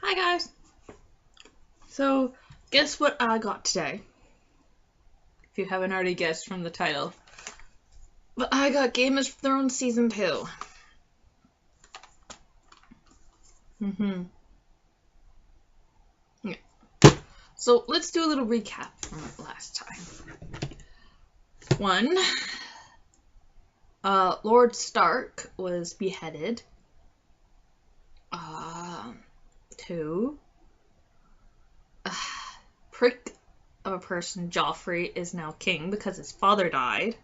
Hi guys! So, guess what I got today? If you haven't already guessed from the title. But I got Game of Thrones Season 2. Yeah. So, let's do a little recap from last time. 1. Lord Stark was beheaded. 2. Prick of a person, Joffrey, is now king because his father died.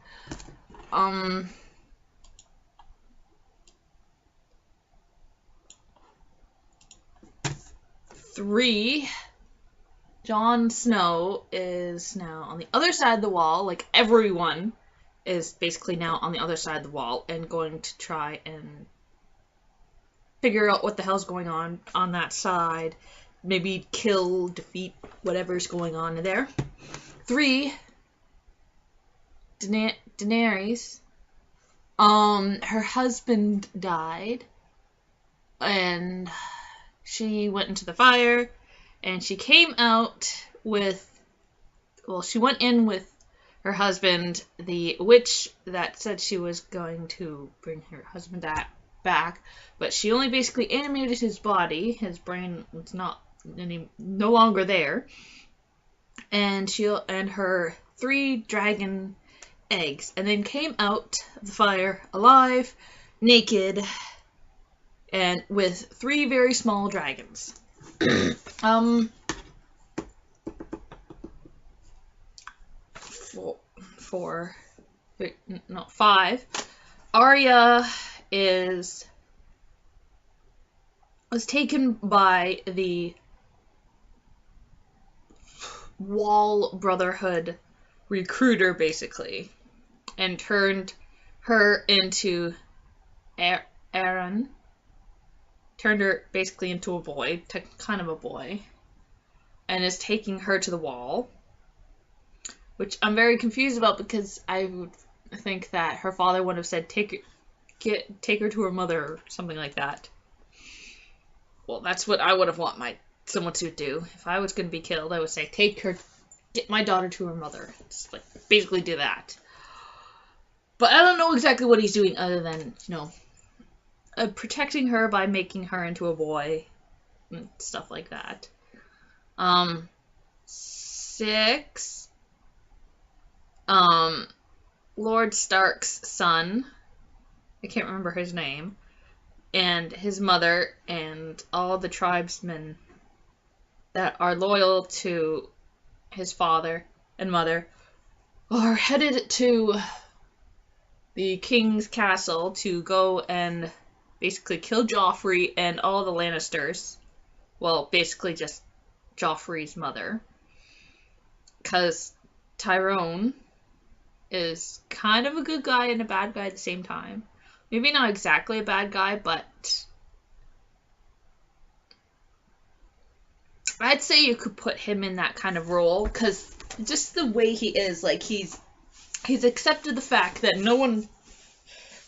3. Jon Snow is now on the other side of the wall. Like, everyone is basically now on the other side of the wall and going to try and figure out what the hell's going on that side. Maybe kill, defeat whatever's going on there. 3. Daenerys. Her husband died. And she went into the fire. And she came out with... Well, she went in with her husband, the witch that said she was going to bring her husband back. But she only basically animated his body. His brain was no longer there. And her 3 dragon eggs. And then came out of the fire alive, naked, and with 3 very small dragons. 5. Arya was taken by the Wall Brotherhood recruiter, basically, and turned her into Aaron. Turned her basically into a boy, kind of a boy, and is taking her to the wall, which I'm very confused about because I would think that her father would have said take her to her mother or something like that. Well, that's what I would have want someone to do. If I was going to be killed, I would say get my daughter to her mother. Just like basically do that. But I don't know exactly what he's doing other than, protecting her by making her into a boy and stuff like that. 6. Lord Stark's son, I can't remember his name, and his mother and all the tribesmen that are loyal to his father and mother are headed to the king's castle to go and basically kill Joffrey and all the Lannisters. Well, basically just Joffrey's mother. Because Tyrone is kind of a good guy and a bad guy at the same time. Maybe not exactly a bad guy, but I'd say you could put him in that kind of role, because just the way he is, like, he's accepted the fact that no one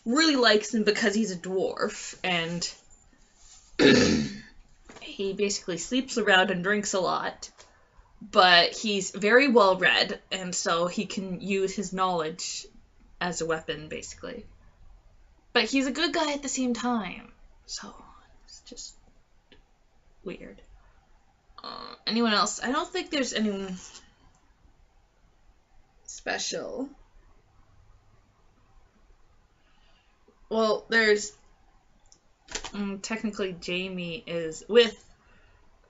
really likes him because he's a dwarf, and he basically sleeps around and drinks a lot, but he's very well read, and so he can use his knowledge as a weapon, basically. But he's a good guy at the same time, so it's just weird. Anyone else? I don't think there's anyone special. Well, there's technically Jaime is with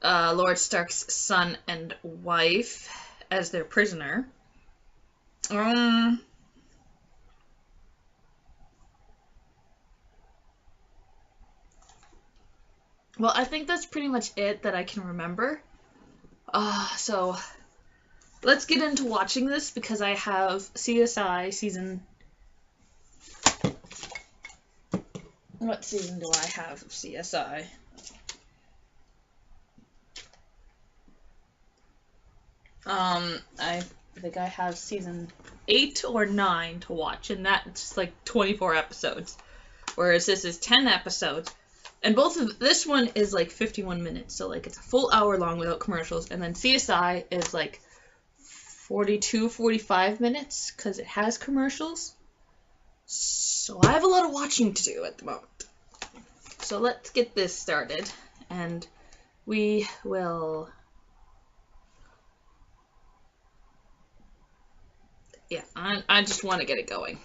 Lord Stark's son and wife as their prisoner. Well, I think that's pretty much it that I can remember. So let's get into watching this because I have CSI season... What season do I have of CSI? I think I have season 8 or 9 to watch, and that's like 24 episodes. Whereas this is 10 episodes, And both of this one is like 51 minutes, so like it's a full hour long without commercials. And then CSI is like 42, 45 minutes because it has commercials. So I have a lot of watching to do at the moment. So let's get this started, and we will. Yeah, I just want to get it going.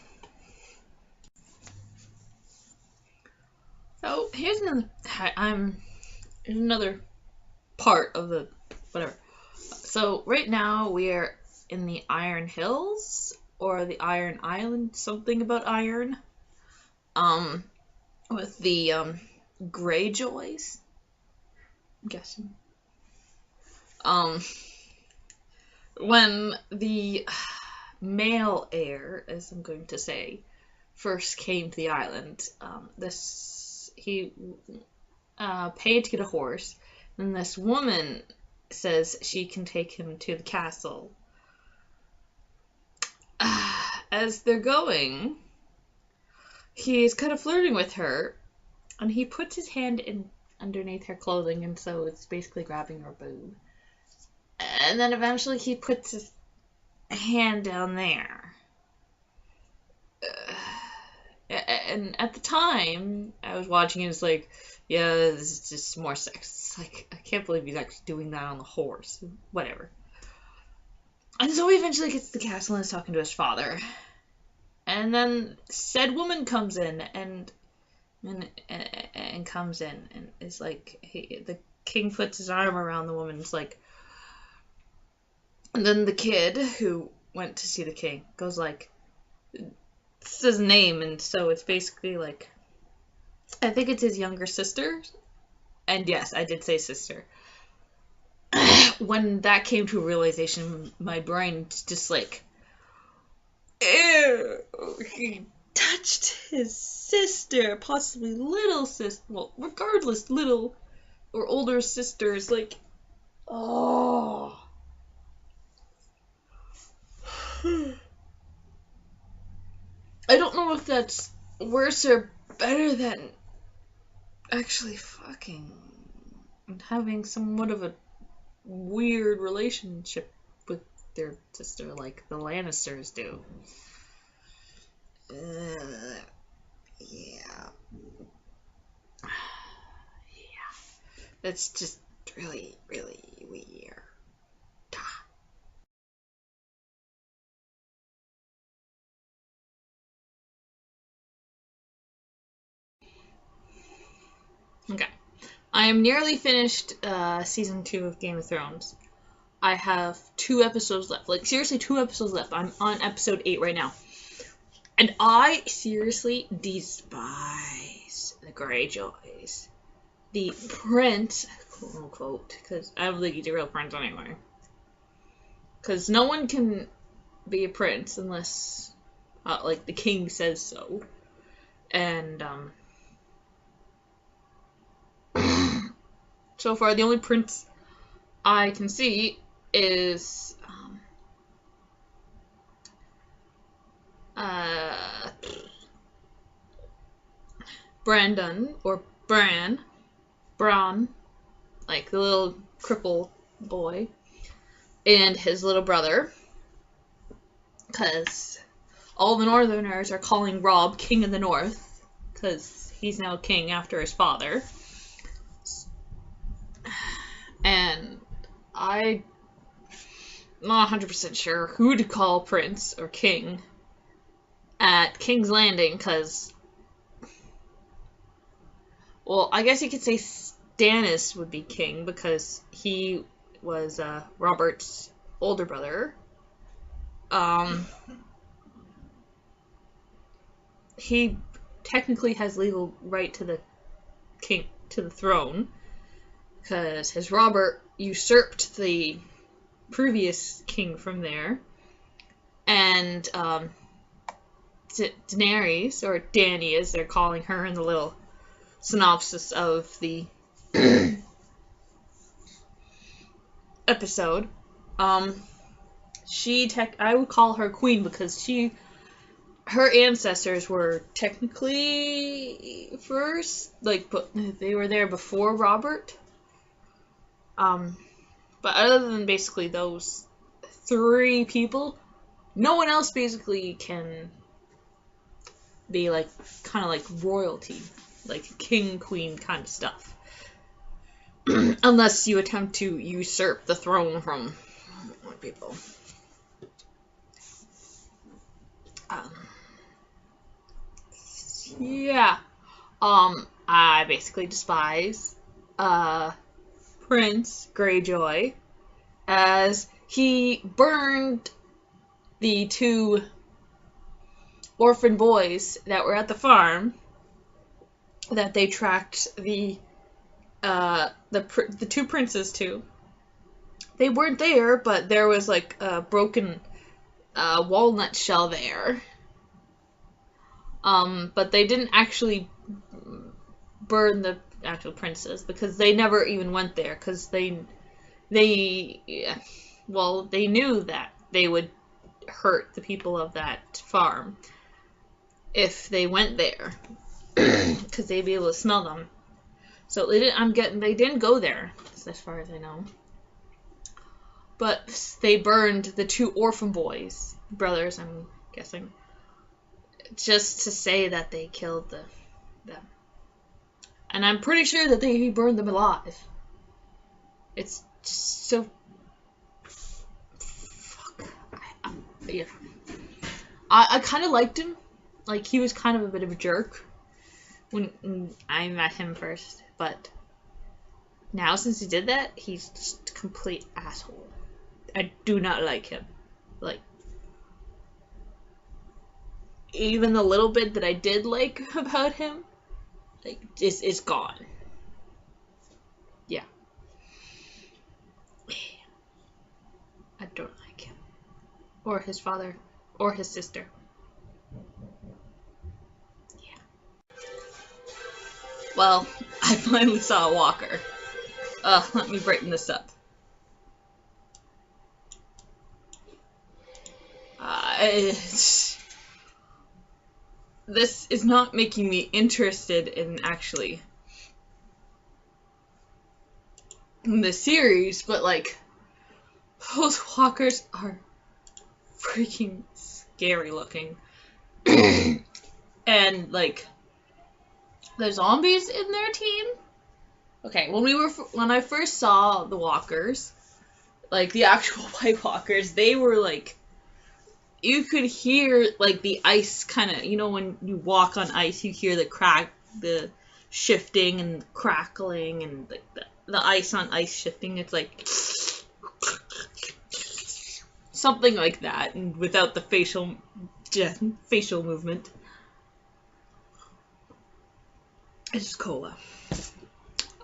So here's another part of the whatever. So right now we're in the Iron Hills or the Iron Island, something about iron. With the Greyjoys, I'm guessing. When the male heir, as I'm going to say, first came to the island, he paid to get a horse, and this woman says she can take him to the castle. As they're going, he's kind of flirting with her, and he puts his hand in underneath her clothing, and so it's basically grabbing her boob. And then eventually he puts his hand down there. And at the time, I was watching it, it's like, yeah, this is just more sex. It's like, I can't believe he's actually doing that on the horse. Whatever. And so he eventually gets to the castle and is talking to his father. And then said woman comes in and comes in and is like, the king puts his arm around the woman. It's like, and then the kid who went to see the king goes like, this is his name, and so it's basically like, I think it's his younger sister. And yes, I did say sister. When that came to a realization, my brain just like, ew, he touched his sister, possibly little sister, well, regardless, little or older sisters, like, oh. I don't know if that's worse or better than actually fucking and having somewhat of a weird relationship with their sister like the Lannisters do. Yeah. Yeah. That's just really, really weird. Okay. I am nearly finished season 2 of Game of Thrones. I have 2 episodes left. Like, seriously, 2 episodes left. I'm on episode 8 right now. And I seriously despise the Greyjoys. The prince, quote unquote, because I don't think he's a real prince anyway. Because no one can be a prince unless, like, the king says so. And, so far, the only prince I can see is, Brandon, or Bran, like the little cripple boy, and his little brother, because all the Northerners are calling Robb King of the North, because he's now king after his father. And I'm not 100% sure who to call prince or king at King's Landing, because, well, I guess you could say Stannis would be king, because he was Robert's older brother. He technically has legal right to the throne, because his Robert usurped the previous king from there, and Daenerys, or Dany as they're calling her in the little synopsis of the episode, I would call her queen because she her ancestors were technically first, like, but they were there before Robert. But other than basically those 3 people, no one else basically can be like kind of like royalty, like king, queen kind of stuff. Unless you attempt to usurp the throne from people. Yeah. I basically despise Prince Greyjoy, as he burned the 2 orphan boys that were at the farm that they tracked the 2 princes to. They weren't there, but there was like a broken walnut shell there. But they didn't actually burn the actual princes because they never even went there because they knew that they would hurt the people of that farm if they went there because they'd be able to smell them. So they didn't go there as far as I know. But they burned the 2 orphan boys, brothers, I'm guessing, just to say that they killed them. And I'm pretty sure that he burned them alive. It's just so... Fuck. Yeah. I kind of liked him. Like, he was kind of a bit of a jerk when I met him first. But now, since he did that, he's just a complete asshole. I do not like him. Like, even the little bit that I did like about him, like, is gone. Yeah. I don't like him. Or his father. Or his sister. Yeah. Well, I finally saw a walker. Let me brighten this up. This is not making me interested in actually the series, but like, those walkers are freaking scary looking. And like, the zombies in their team. Okay, when I first saw the walkers, like the actual White Walkers, they were like, you could hear like the ice kind of, when you walk on ice, you hear the shifting and crackling and like the ice on ice shifting. It's like something like that, and without the facial movement. It's just cola.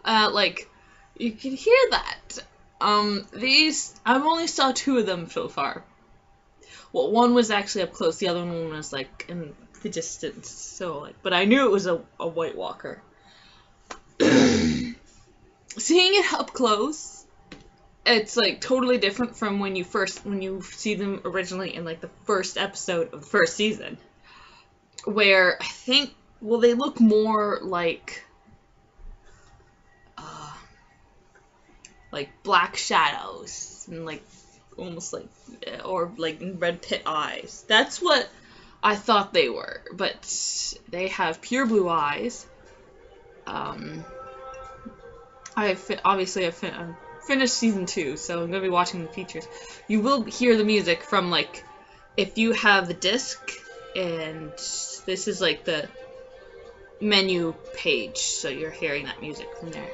Like, you can hear that. I've only saw 2 of them so far. Well, one was actually up close, the other one was like in the distance. So like, but I knew it was a White Walker. Seeing it up close, it's like totally different from when you see them originally in like the first episode of the first season, where I think, well, they look more like black shadows and like almost like, or like red pit eyes. That's what I thought they were, but they have pure blue eyes. I've finished season 2, so I'm gonna be watching the features. You will hear the music from like, if you have the disc, and this is like the menu page, so you're hearing that music from there.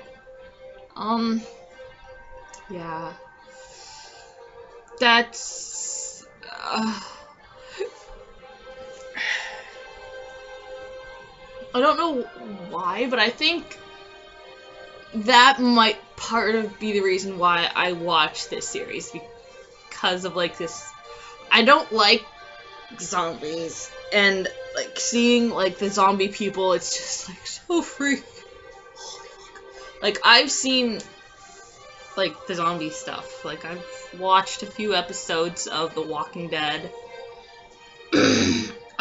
Yeah. That's... I don't know why, but I think that might be the reason why I watch this series, because of like this... I don't like zombies, and like seeing like the zombie people, it's just like so freaky. Like, I've seen like the zombie stuff. Like, I've watched a few episodes of The Walking Dead.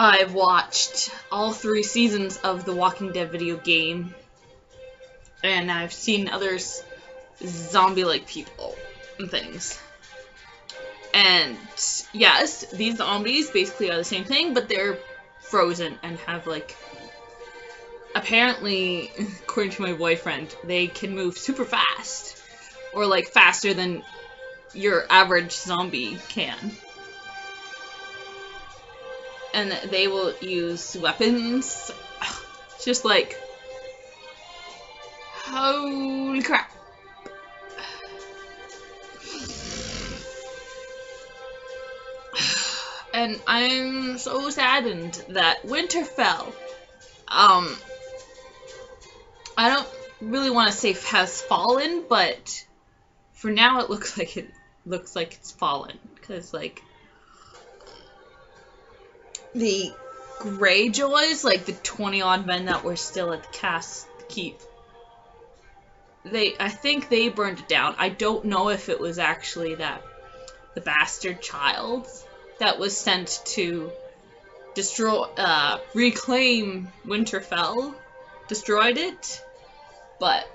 I've watched all 3 seasons of the Walking Dead video game, and I've seen others zombie-like people and things. And yes, these zombies basically are the same thing, but they're frozen and have like, apparently, according to my boyfriend, they can move super fast, or like faster than your average zombie can. And they will use weapons. Just like, holy crap. And I'm so saddened that winter fell. I don't really want to say has fallen, but for now it looks like it's fallen, because like the Greyjoys, like the 20-odd men that were still at the keep, I think they burned it down. I don't know if it was actually the bastard child that was sent to reclaim Winterfell, destroyed it, but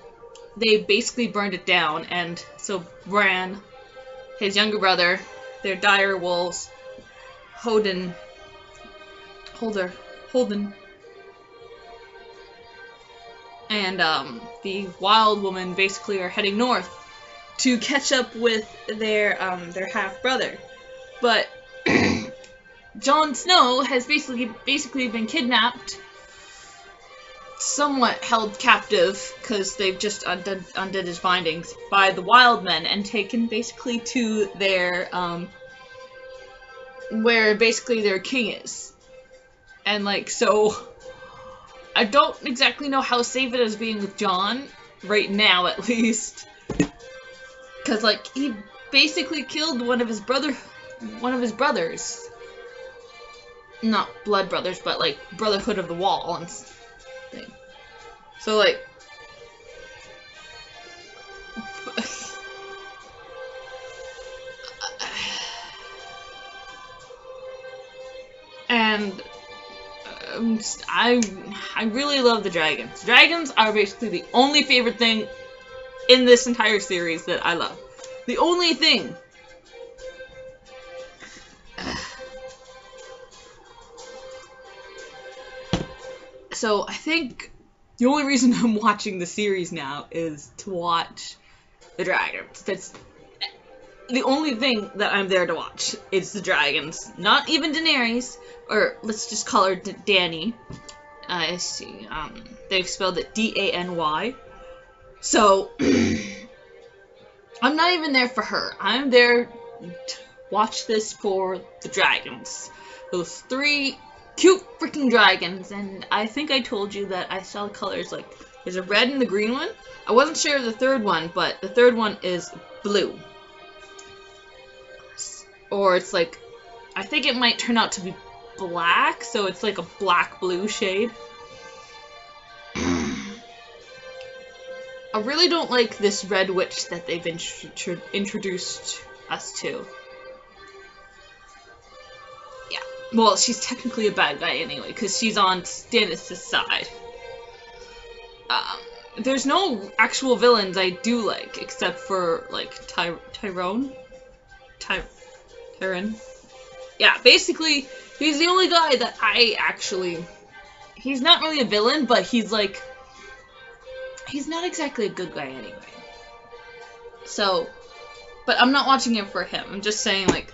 they basically burned it down. And so Bran, his younger brother, their dire wolves, Holden, and the Wild Woman basically are heading north to catch up with their half brother. But Jon Snow has basically been kidnapped, somewhat held captive, because they've just undid his bindings, by the Wild Men and taken basically to their where basically their king is. And like, so I don't exactly know how safe it is being with Jon right now, at least, because like he basically killed one of his brothers. Not blood brothers, but like Brotherhood of the Wall and thing. So like, and I really love the dragons. Dragons are basically the only favorite thing in this entire series that I love. The only thing. So I think the only reason I'm watching the series now is to watch the dragons. That's the only thing that I'm there to watch. It's the dragons. Not even Daenerys, or let's just call her Dany. I see. They've spelled it D-A-N-Y. So I'm not even there for her. I'm there to watch this for the dragons. Those 3 cute freaking dragons. And I think I told you that I saw the colors, like there's a red and the green one. I wasn't sure of the third one, but the third one is blue. Or it's like, I think it might turn out to be black, so it's like a black-blue shade. I really don't like this red witch that they've introduced us to. Yeah, well, she's technically a bad guy anyway, because she's on Stannis' side. There's no actual villains I do like, except for, like, Tyrion? Yeah, basically, he's the only guy that I actually... He's not really a villain, but he's like... He's not exactly a good guy anyway. So... But I'm not watching it for him. I'm just saying, like...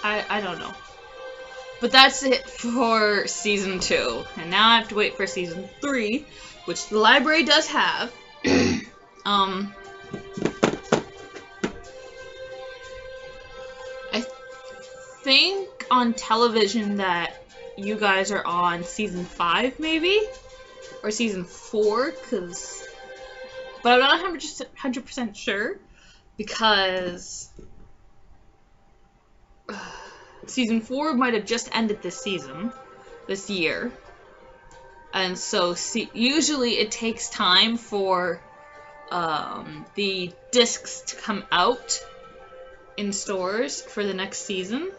I don't know. But that's it for Season 2. And now I have to wait for Season 3, which the library does have. I think on television that you guys are on Season 5, maybe? Or Season 4, but I'm not 100% sure, because Season 4 might have just ended this year. And so, usually it takes time for the discs to come out in stores for the next season.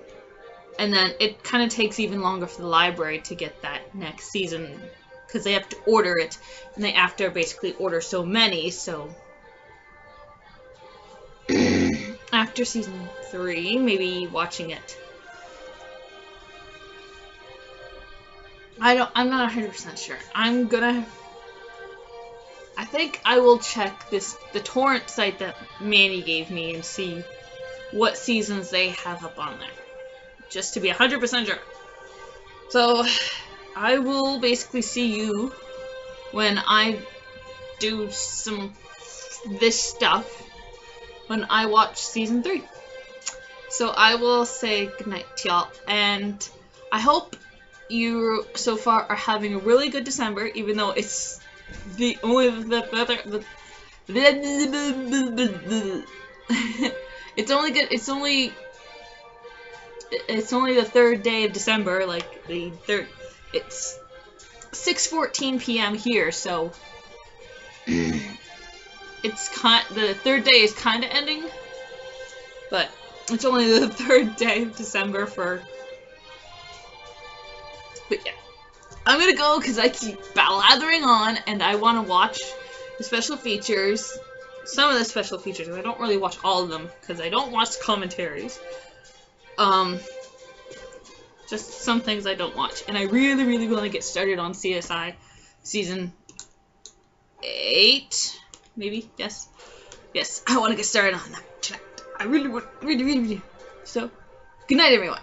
And then it kind of takes even longer for the library to get that next season because they have to order it, and they have to basically order so many. So after season 3, maybe watching it. I'm not 100% sure. I think I will check the torrent site that Manny gave me and see what seasons they have up on there, just to be 100% sure. So I will basically see you when I do this stuff when I watch season 3. So I will say goodnight to y'all, and I hope you so far are having a really good December, even though it's the only it's only good. It's only the 3rd day of December, like the 3rd. It's 6:14 p.m. here, so it's the 3rd day is kind of ending, but it's only the 3rd day of December But yeah, I'm gonna go because I keep blathering on, and I want to watch the special features. Some of the special features. I don't really watch all of them because I don't watch commentaries. Just some things I don't watch, and I really, really want to get started on CSI season 8, maybe. Yes, I want to get started on that tonight. I really want, really, really, really. So, good night, everyone.